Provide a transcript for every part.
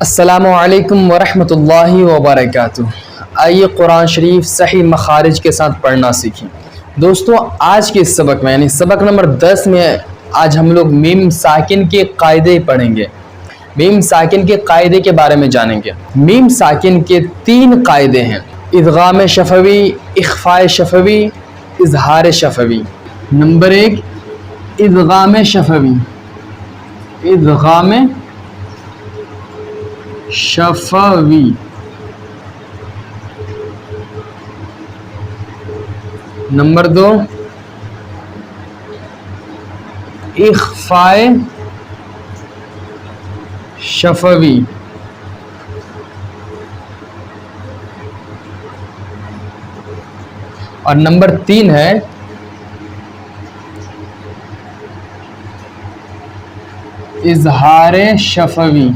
السلام علیکم ورحمۃ اللہ وبرکاتہ۔ آئیے قرآن شریف صحیح مخارج کے ساتھ پڑھنا سیکھیں۔ دوستو آج کے اس سبق میں یعنی سبق نمبر 10 میں آج ہم لوگ میم ساکن کے قاعدے پڑھیں گے، میم ساکن کے قاعدے کے بارے میں جانیں گے۔ میم ساکن کے 3 قاعدے ہیں: ادغام شفوی، اخفاء شفوی، اظہار شفوی۔ نمبر 1 ادغام شفوی، ادغام شفوی۔ نمبر 2 اخفاء شفوی۔ اور نمبر 3 ہے اظہار شفوی۔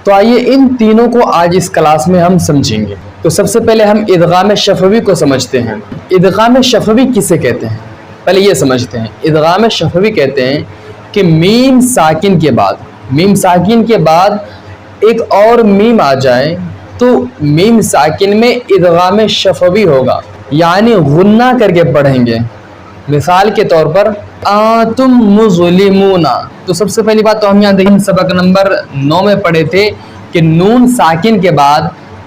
تو آئیے ان تینوں کو آج اس کلاس میں ہم سمجھیں گے۔ تو سب سے پہلے ہم ادغام شفوی کو سمجھتے ہیں۔ ادغام شفوی کسے کہتے ہیں پہلے یہ سمجھتے ہیں۔ ادغام شفوی کہتے ہیں کہ میم ساکن کے بعد ایک اور میم آ جائے تو میم ساکن میں ادغام شفوی ہوگا، یعنی غنہ کر کے پڑھیں گے۔ مثال کے طور پر انتم مظلمون، تو سب سے پہلی بات تو ہم یہاں دیکھیں سبق نمبر 9 میں پڑھے تھے کہ نون ساکن کے بعد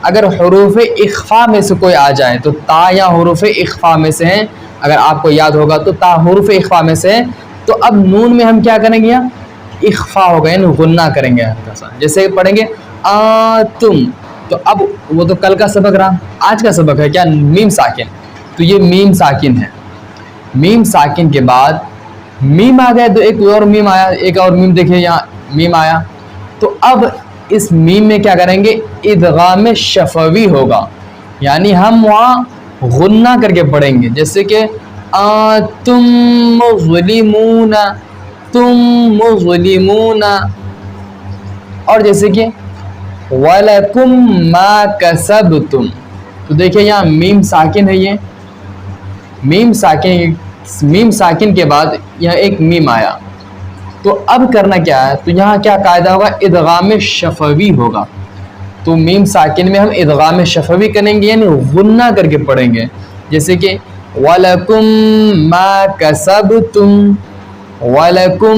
اگر حروف اخفاء میں سے کوئی آ جائے تو تا یا حروف اخفاء میں سے ہیں، اگر آپ کو یاد ہوگا تو تا حروف اخفاء میں سے ہے، تو اب نون میں ہم کیا کریں گے؟ اخفاء ہوگا یعنی غنہ کریں گے ہلکا سا، جیسے پڑھیں گے انتم، تو اب وہ تو کل کا سبق رہا، آج کا سبق ہے کیا؟ میم ساکن۔ تو یہ میم ساکن ہے۔ میم ساکن کے بعد میم آ گئے تو ایک اور میم آیا، ایک اور میم دیکھیں یہاں میم آیا، تو اب اس میم میں کیا کریں گے؟ ادغام شفوی ہوگا، یعنی ہم وہاں غنہ کر کے پڑھیں گے، جیسے کہ تم مظلمون، تم مظلمون، اور جیسے کہ وَلَكُمْ مَا كَسَبْتُمْ۔ تو دیکھیں یہاں میم ساکن ہے، یہ میم ساکن کے بعد یہاں ایک میم آیا، تو اب کرنا کیا ہے؟ تو یہاں کیا قاعدہ ہوگا؟ ادغام شفوی ہوگا۔ تو میم ساکن میں ہم ادغام شفوی کریں گے یعنی غنہ کر کے پڑھیں گے، جیسے کہ وَلَكُمْ مَا كَسَبْتُمْ، وَلَكُمْ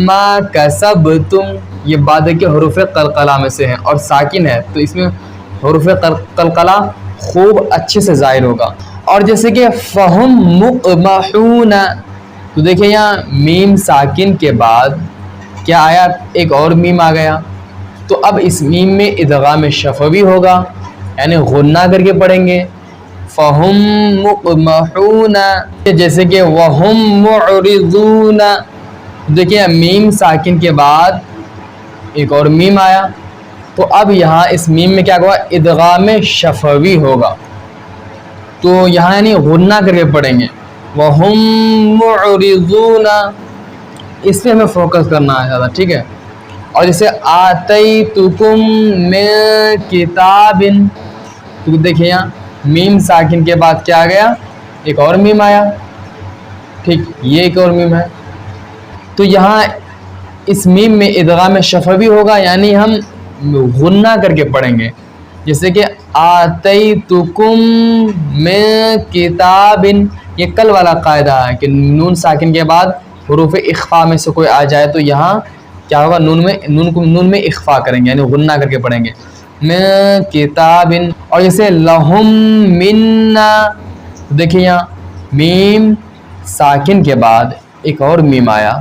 مَا كَسَبْتُمْ۔ یہ بعد کے حروف قلقلہ میں سے ہے اور ساکن ہے، تو اس میں حروف قلقلہ خوب اچھے سے ظاہر ہوگا۔ اور جیسے کہ فَهُمْ مُقْمَحُونَ، تو دیکھیں یہاں میم ساکن کے بعد کیا آیا؟ ایک اور میم آ گیا، تو اب اس میم میں ادغام شفوی ہوگا یعنی غنہ کر کے پڑھیں گے۔ فَهُمْ مُقْمَحُونَ، جیسے کہ وَهُمْ مُعْرِضُونَ، دیکھیں میم ساکن کے بعد ایک اور میم آیا، تو اب یہاں اس میم میں کیا ہوگا؟ ادغام شفوی ہوگا، تو یہاں یعنی غنہ کر کے پڑھیں گے۔ وَهُمْ مُعْرِضُونَ، اس پہ ہمیں فوکس کرنا ہے زیادہ، ٹھیک ہے۔ اور جیسے آتَيْتُكُم مِّن کِتَابٍ، تو دیکھیں یہاں میم ساکن کے بعد کیا آ گیا؟ ایک اور میم آیا، ٹھیک، یہ ایک اور میم ہے، تو یہاں اس میم میں ادغام شفوی ہوگا یعنی ہم غنہ کر کے پڑھیں گے، جیسے کہ آتَيْتُكُم مِّن کِتَابٍ۔ یہ کل والا قاعدہ ہے کہ نون ساکن کے بعد حروف اخفاء میں سے کوئی آ جائے تو یہاں کیا ہوگا؟ نون میں اخفاء کریں گے یعنی غنہ کر کے پڑھیں گے، مِّن کِتَابٍ۔ اور جیسے لَهُم مِّنَّا، دیکھیں یہاں میم ساکن کے بعد ایک اور میم آیا،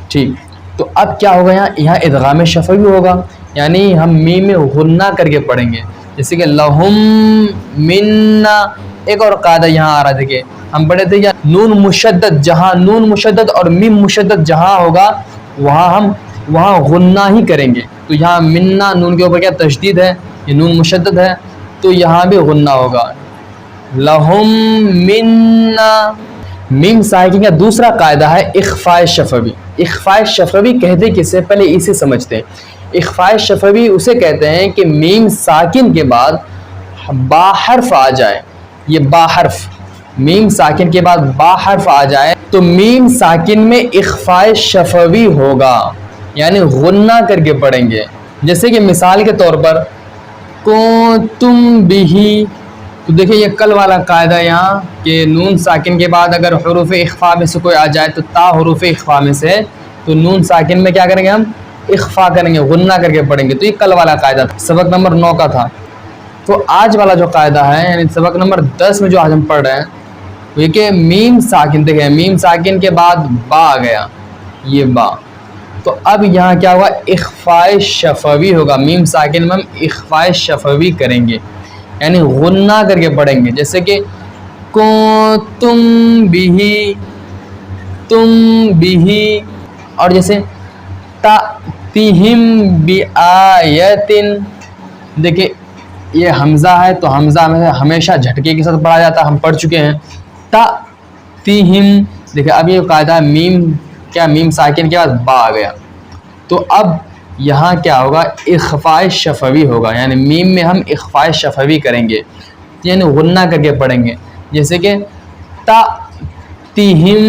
ٹھیک، تو اب کیا ہوگا؟ یہاں ادغام شفوی ہوگا یعنی ہم میم میں غنہ کر کے پڑھیں گے، جیسے کہ لَهُم مِّنَّا۔ ایک اور قاعدہ یہاں آ رہا تھا کہ ہم پڑھے تھے نون مشدد، جہاں نون مشدد اور میم مشدد جہاں ہوگا وہاں غنہ ہی کریں گے، تو یہاں منا نون کے اوپر کیا تشدید ہے، یہ نون مشدد ہے، تو یہاں بھی غنہ ہوگا، لہم منا۔ میم ساکن کا دوسرا قاعدہ ہے اخفاء شفوی۔ اخفاء شفوی کہتے کسے؟ پہلے اسے سمجھتے ہیں۔ اخفاء شفوی اسے کہتے ہیں کہ میم ساکن کے بعد با حرف آ جائے، یہ با حرف میم ساکن کے بعد با حرف آ جائے تو میم ساکن میں اخفاء شفوی ہوگا، یعنی غنہ کر کے پڑھیں گے۔ جیسے کہ مثال کے طور پر کنتم بھی، تو دیکھیں یہ کل والا قاعدہ یہاں کہ نون ساکن کے بعد اگر حروف اخفاء میں سے کوئی آ جائے تو تا حروف اخفاء میں سے، تو نون ساکن میں کیا کریں گے ہم؟ اخفاء کریں گے، غنہ کر کے پڑھیں گے۔ تو یہ کل والا قاعدہ تھا، سبق نمبر 9 کا تھا۔ تو آج والا جو قاعدہ ہے یعنی سبق نمبر 10 میں جو آج ہم پڑھ رہے ہیں وہ یہ کہ میم ساکن، دیکھیں میم ساکن کے بعد با آ گیا، یہ با، تو اب یہاں کیا ہوگا؟ اخفاء شفوی ہوگا۔ میم ساکن میں ہم اخفاء شفوی کریں گے، یعنی غنہ کر کے پڑھیں گے۔ جیسے کہ کنتم بھی، تم بھی، اور جیسے تأتیہم بآیۃ، دیکھیں یہ حمزہ ہے تو حمزہ میں ہمیشہ جھٹکے کے ساتھ پڑھا جاتا ہے، ہم پڑھ چکے ہیں۔ تأتیہم، دیکھیں اب یہ قاعدہ ہے میم کیا؟ میم ساکن کے بعد با آ گیا، تو اب یہاں کیا ہوگا؟ اخفاء شفوی ہوگا، یعنی میم میں ہم اخفاء شفوی کریں گے، یعنی غنہ کر کے پڑھیں گے۔ جیسے کہ تأتیہم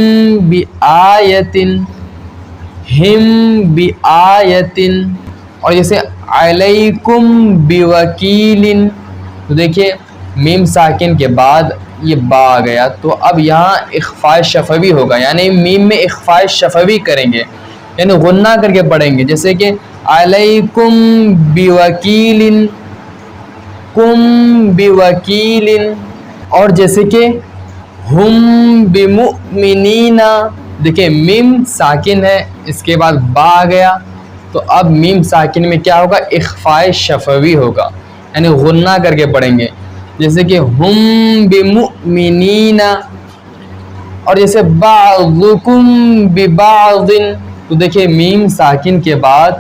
بآیۃ، ہم بآیۃ، اور جیسے علیکم بوکیل، تو دیکھیے میم ساکن کے بعد یہ با آ گیا، تو اب یہاں اخفاء شفوی ہوگا، یعنی میم میں اخفاء شفوی کریں گے، یعنی غنہ کر کے پڑھیں گے۔ جیسے کہ علیکم بوکیل، کم بوکیل، اور جیسے کہ ہم بمؤمنین، دیکھیں میم ساکن ہے اس کے بعد با آ گیا، تو اب میم ساکن میں کیا ہوگا؟ اخفاء شفوی ہوگا، یعنی غنہ کر کے پڑھیں گے۔ جیسے کہ ہم بمؤمنین، اور جیسے بعضکم ببعض، تو دیکھیں میم ساکن کے بعد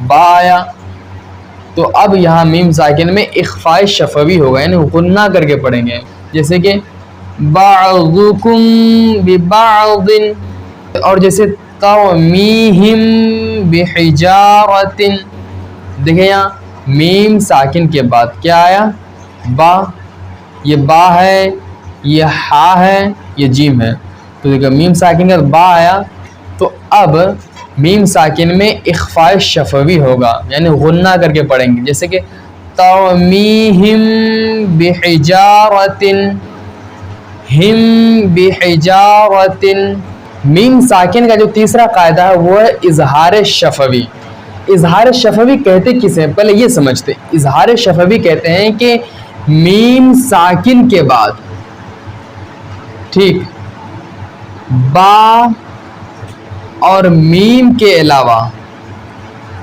با آیا، تو اب یہاں میم ساکن میں اخفاء شفوی ہوگا، یعنی غنہ کر کے پڑھیں گے۔ جیسے کہ بعضکم ببعض، اور جیسے ترمیہم بحجارۃ، دیکھیں یہاں میم ساکن کے بعد کیا آیا؟ با، یہ با ہے، یہ ہا ہے، یہ جیم ہے، تو دیکھیں میم ساکن کے بعد با آیا، تو اب میم ساکن میں اخفاء شفوی ہوگا، یعنی غنہ کر کے پڑھیں گے۔ جیسے کہ ترمیہم بحجارۃ، ہم بحجارۃ۔ میم ساکن کا جو تیسرا قاعدہ ہے وہ ہے اظہار شفوی۔ اظہار شفوی کہتے کسے ہیں؟ پہلے یہ سمجھتے۔ اظہار شفوی کہتے ہیں کہ میم ساکن کے بعد، ٹھیک، با اور میم کے علاوہ،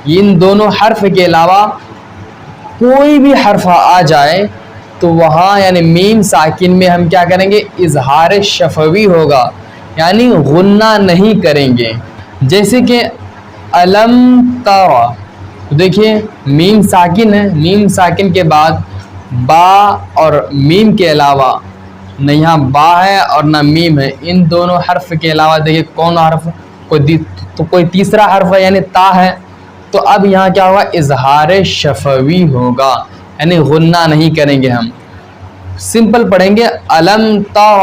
ان دونوں حرف کے علاوہ کوئی بھی حرف آ جائے تو وہاں یعنی میم ساکن میں ہم کیا کریں گے؟ اظہار شفوی ہوگا، یعنی غنہ نہیں کریں گے۔ جیسے کہ علم تر، دیکھیے میم ساکن ہے، میم ساکن کے بعد با اور میم کے علاوہ نہ یہاں با ہے اور نہ میم ہے، ان دونوں حرف کے علاوہ دیکھیے کون حرف؟ کوئی تیسرا حرف ہے، یعنی تا ہے، تو اب یہاں کیا ہوگا؟ اظہار شفوی ہوگا، یعنی غنہ نہیں کریں گے ہم، سمپل پڑھیں گے علم تر۔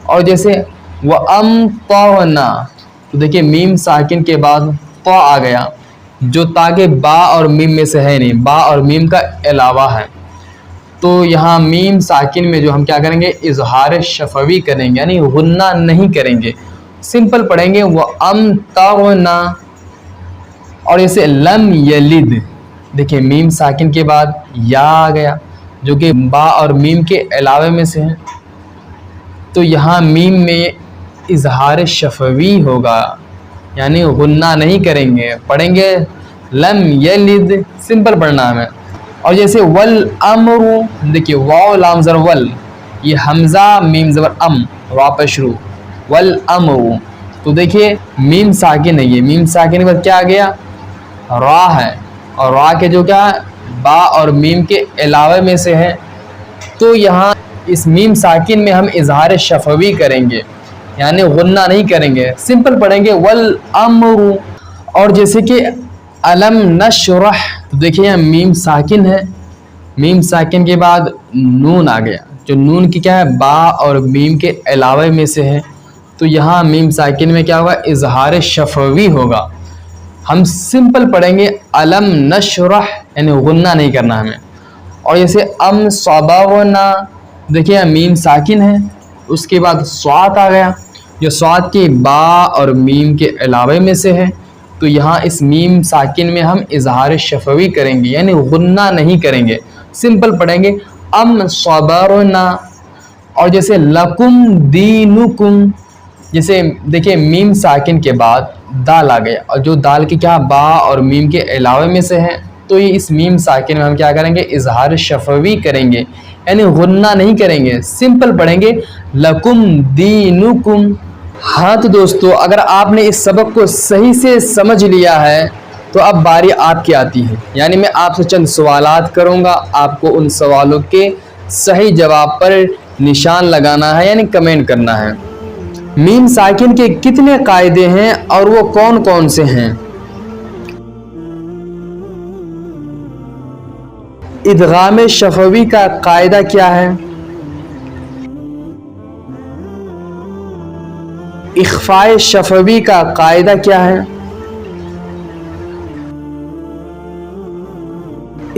اور جیسے وَأَمْطَرْنَا، تو دیکھیے میم ساکن کے بعد طا آ گیا، جو تاکہ با اور میم میں سے ہے نہیں، با اور میم کا علاوہ ہے، تو یہاں میم ساکن میں جو ہم کیا کریں گے؟ اظہار شفوی کریں گے، یعنی غنہ نہیں کریں گے، سمپل پڑھیں گے وَأَمْطَرْنَا۔ اور جیسے لم یلد، دیکھیں میم ساکن کے بعد یا آ گیا جو کہ با اور میم کے علاوہ میں سے ہیں، تو یہاں میم میں اظہار شفوی ہوگا، یعنی غنہ نہیں کریں گے، پڑھیں گے لم یلد، سمپل پڑھنا ہمیں۔ اور جیسے والامر، دیکھیے واو لام زبر ول، یہ حمزہ میم زبر ام، واپس شروع، والامر، تو دیکھیے میم ساکن ہے، یہ میم ساکن کے بعد کیا آ گیا؟ را ہے، اور را کے جو کیا با اور میم کے علاوہ میں سے ہے، تو یہاں اس میم ساکن میں ہم اظہار شفوی کریں گے، یعنی غنہ نہیں کریں گے، سمپل پڑھیں گے والامر۔ اور جیسے کہ علم نشرح، تو دیکھیں یہاں میم ساکن ہے، میم ساکن کے بعد نون آ گیا، جو نون کی کیا ہے با اور میم کے علاوہ میں سے ہے، تو یہاں میم ساکن میں کیا ہوگا اظہار شفوی ہوگا. ہم سمپل پڑھیں گے علم نشرح، یعنی غنہ نہیں کرنا ہمیں. اور جیسے ام صبغنا، دیکھیے میم ساکن ہے، اس کے بعد صاد آ گیا جو صاد کی با اور میم کے علاوہ میں سے ہے، تو یہاں اس میم ساکن میں ہم اظہار شفوی کریں گے، یعنی غنہ نہیں کریں گے، سمپل پڑھیں گے ام صبرنا. اور جیسے لکم دینکم، جیسے دیکھیں میم ساکن کے بعد دال آ گیا، اور جو دال کی کیا با اور میم کے علاوہ میں سے ہے، تو یہ اس میم ساکن میں ہم کیا کریں گے اظہار شفوی کریں گے، یعنی غنہ نہیں کریں گے، سمپل پڑھیں گے لکم دینکم. ہاں تو دوستو، اگر آپ نے اس سبق کو صحیح سے سمجھ لیا ہے تو اب باری آپ کی آتی ہے، یعنی میں آپ سے چند سوالات کروں گا، آپ کو ان سوالوں کے صحیح جواب پر نشان لگانا ہے، یعنی کمنٹ کرنا ہے. میم ساکن کے کتنے قاعدے ہیں اور وہ کون کون سے ہیں؟ ادغام شفوی کا قاعدہ کیا ہے؟ اخفاء شفوی کا قاعدہ کیا ہے؟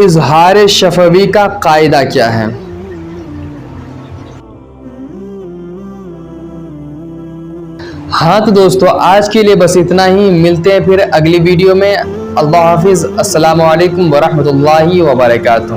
اظہار شفوی کا قاعدہ کیا ہے؟ ہاں تو دوستو، آج کے لیے بس اتنا ہی، ملتے ہیں پھر اگلی ویڈیو میں. اللہ حافظ، السلام علیکم ورحمۃ اللہ وبرکاتہ.